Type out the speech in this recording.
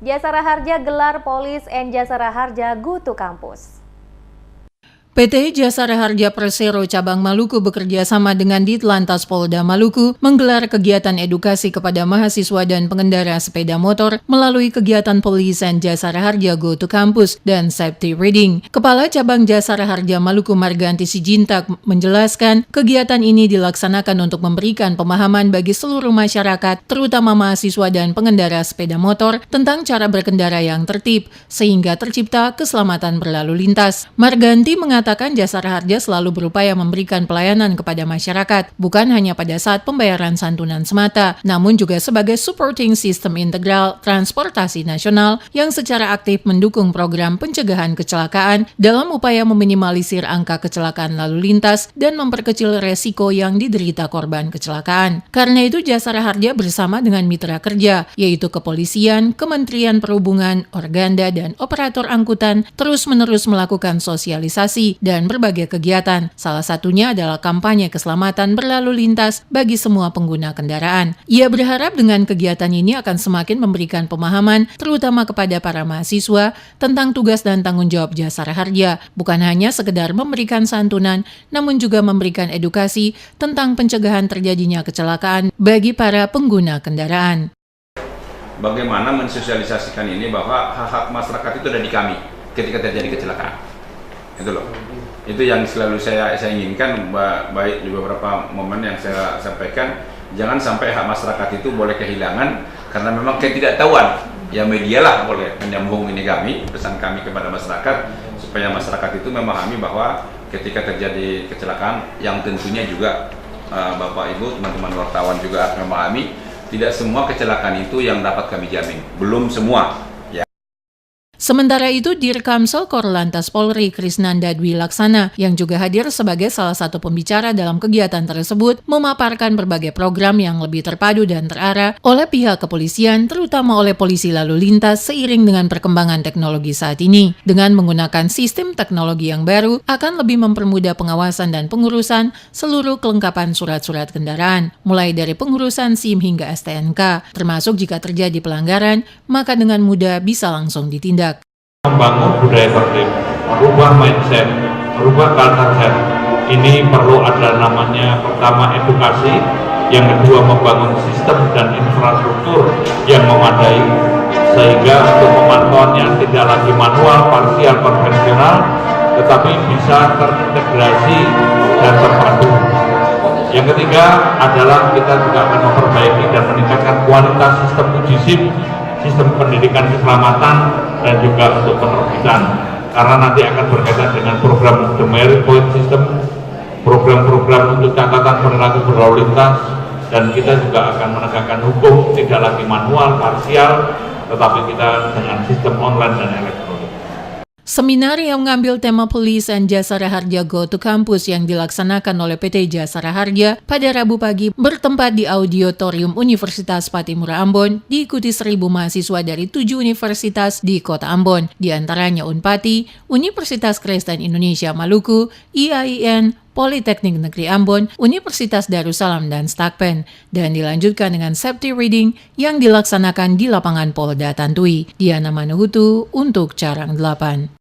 Jasara Harja gelar Polis and Jasara Harja Go to Campus. PT Jasara Harja Persero Cabang Maluku bekerja sama dengan Ditlantas Polda Maluku menggelar kegiatan edukasi kepada mahasiswa dan pengendara sepeda motor melalui kegiatan Police and Jasara Harja Go to Campus dan Safety Reading. Kepala Cabang Jasara Harja Maluku Marganti Sijintak menjelaskan kegiatan ini dilaksanakan untuk memberikan pemahaman bagi seluruh masyarakat, terutama mahasiswa dan pengendara sepeda motor tentang cara berkendara yang tertib sehingga tercipta keselamatan berlalu lintas. Marganti mengatakan Jasara Harja selalu berupaya memberikan pelayanan kepada masyarakat, bukan hanya pada saat pembayaran santunan semata, namun juga sebagai supporting sistem integral transportasi nasional yang secara aktif mendukung program pencegahan kecelakaan dalam upaya meminimalisir angka kecelakaan lalu lintas dan memperkecil resiko yang diderita korban kecelakaan. Karena itu Jasara Harja bersama dengan mitra kerja, yaitu Kepolisian, Kementerian Perhubungan, Organda, dan operator angkutan terus-menerus melakukan sosialisasi dan berbagai kegiatan. Salah satunya adalah kampanye keselamatan berlalu lintas bagi semua pengguna kendaraan. Ia berharap dengan kegiatan ini akan semakin memberikan pemahaman terutama kepada para mahasiswa tentang tugas dan tanggung jawab Jasara Harja, bukan hanya sekedar memberikan santunan, namun juga memberikan edukasi tentang pencegahan terjadinya kecelakaan bagi para pengguna kendaraan. Bagaimana mensosialisasikan ini bahwa hak-hak masyarakat itu ada di kami ketika terjadi kecelakaan. Itu loh. Itu yang selalu saya inginkan, baik di beberapa momen yang saya sampaikan, jangan sampai hak masyarakat itu boleh kehilangan karena memang ketidaktahuan. Ya medialah boleh menyambung ini pesan kami kepada masyarakat supaya masyarakat itu memahami bahwa ketika terjadi kecelakaan yang tentunya juga Bapak Ibu, teman-teman wartawan juga harus memahami tidak semua kecelakaan itu yang dapat kami jamin. Belum semua. Sementara itu, Dirkamsel Korlantas Polri Krisnanda Dwi Laksana yang juga hadir sebagai salah satu pembicara dalam kegiatan tersebut memaparkan berbagai program yang lebih terpadu dan terarah oleh pihak kepolisian, terutama oleh polisi lalu lintas seiring dengan perkembangan teknologi saat ini. Dengan menggunakan sistem teknologi yang baru akan lebih mempermudah pengawasan dan pengurusan seluruh kelengkapan surat-surat kendaraan, mulai dari pengurusan SIM hingga STNK, termasuk jika terjadi pelanggaran, maka dengan mudah bisa langsung ditindak. Membangun budaya tertib, merubah mindset, merubah culture. Ini perlu ada namanya pertama edukasi, yang kedua membangun sistem dan infrastruktur yang memadai sehingga untuk pemantauannya tidak lagi manual, parsial, konvensional, tetapi bisa terintegrasi dan terpadu. Yang ketiga adalah kita juga akan memperbaiki dan meningkatkan kualitas sistem uji SIM, sistem pendidikan keselamatan, dan juga untuk penerbitan, karena nanti akan berkaitan dengan program The Merit Point System, program-program untuk catatan perilaku berlalu lintas, dan kita juga akan menegakkan hukum tidak lagi manual, parsial, tetapi kita dengan sistem online dan elektronik. Seminar yang mengambil tema Police and Jasara Harja Go to Campus yang dilaksanakan oleh PT Jasara Harja pada Rabu pagi bertempat di Auditorium Universitas Patimura Ambon, diikuti 1.000 mahasiswa dari 7 universitas di kota Ambon, diantaranya Unpati, Universitas Kristen Indonesia Maluku, IAIN, Politeknik Negeri Ambon, Universitas Darussalam, dan Stakpen, dan dilanjutkan dengan safety reading yang dilaksanakan di lapangan Polda Tantui. Diana Manuhutu untuk Carang 8.